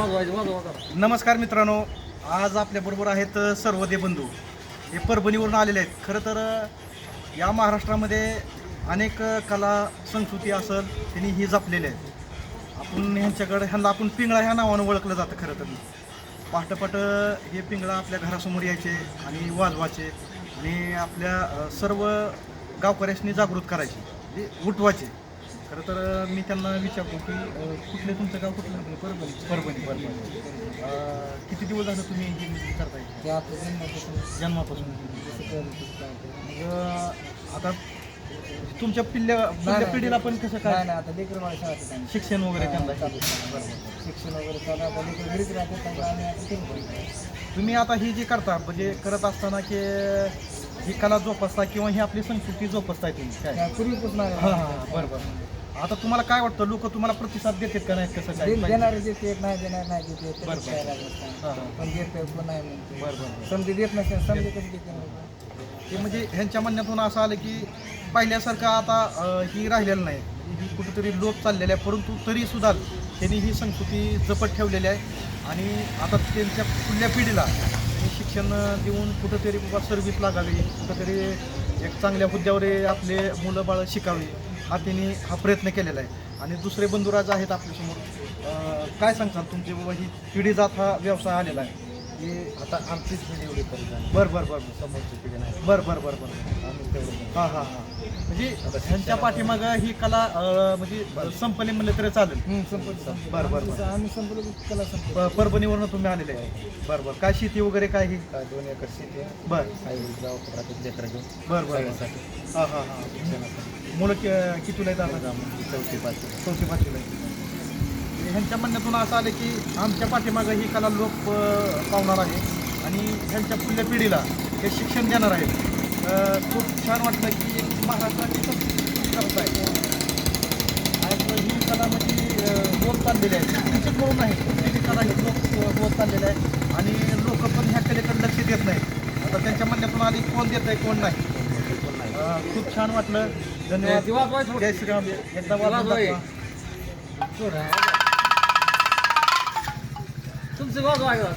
नमस्कार मित्रांनो, आज आपल्याबरोबर आहेत सर्वदे बंधू. हे परभणीवरून आलेले आहेत. खरं तर या महाराष्ट्रामध्ये अनेक कला संस्कृती असेल त्यांनी ही जपलेले आहेत. आपण ह्यांना आपण पिंगळा ह्या नावानं ओळखलं जातं. खरं तर पहाटपट हे पिंगळा आपल्या घरासमोर यायचे आणि वाजवायचे आणि आपल्या सर्व गावकऱ्यांनी जागृत करायचे, म्हणजे उठवायचे. खरं तर मी त्यांना विचारतो की कुठले तुमचं गाव कुठलं? परभणी. किती दिवस झालं तुम्ही हे करताय? ते आता जन्मापासून. मग आता तुमच्या पुढल्या पिढीला पण कसं काय नाही आता लेकर शाळा शिक्षण वगैरे त्यांना? शिक्षण वगैरे चालू आता लेकर घरीच राहते त्यांना आम्ही आता केलं. तुम्ही आता ही जी करता म्हणजे करत असताना की ही कला जोपासता किंवा ही आपली संस्कृती जोपासताय तुम्ही काय? पूर्वीपासून बरं. आता तुम्हाला काय वाटतं, लोक तुम्हाला प्रतिसाद देतात का नाही? कसं काय? देणारे देते नाही देणार नाही देते बरं. पण देते पण नाही म्हणते. बरं. समजे देत नसेल समजे कधी देते ते म्हणजे ह्यांच्या म्हणण्यातून असं आलं की पहिल्यासारखं आता ही राहिलेलं नाही, ही कुठेतरी लोप चाललेली आहे. परंतु तरीसुद्धा त्यांनी ही संस्कृती जपत ठेवलेली आहे आणि आता त्यांच्या पुढल्या पिढीला त्यांनी शिक्षण देऊन कुठंतरी बाबा सर्व्हिस लागावी, कुठंतरी एक चांगल्या हुद्द्यावर आपले मुलं बाळं शिकावी, हा त्यांनी हा प्रयत्न केलेला आहे. आणि दुसरे बंधुराज आहेत आपल्यासमोर. काय सांगतात तुमचे बाबा ही पिढी जात हा व्यवसाय आलेला आहे? की आता आमचीच पिढी एवढी करी बरं. समोरची पिढी नाही बरं. आम्ही तेवढं हां. म्हणजे ह्यांच्या पाठीमागं ही कला म्हणजे संपली म्हणलं तरी चालेल. बरं. आम्ही संपलो कला संपलो. परभणीवरून तुम्ही आलेले आहे. बरं. काय शेती वगैरे काय ही? 2 एकर शेती आहे. बरं. आई गावात लेकर घेऊन बरं. हां. मुलं कितीला आहेत आता? 4वी-5वी. 4वी-5वीला आहे. ह्यांच्या म्हणण्यातून असं आलं की आमच्या पाठीमागं ही कला लोक पावणार आहे आणि ह्यांच्या पुढल्या पिढीला हे शिक्षण देणार आहे. खूप छान वाटलं की महाराष्ट्राची संस्कृती करताय आणि ही कला म्हणजे लोक चाललेली आहे. शिक्षक म्हणून नाही, ही कला ही लोक होत चाललेली आहे आणि लोक पण ह्या कलेकडे लक्ष देत नाहीत. आता त्यांच्या म्हणण्यातून आली कोण देत आहे कोण नाही. खूप छान वाटलं. धन्यवाद. जय श्रीराम. एकदा तुमचं गाव आहे का?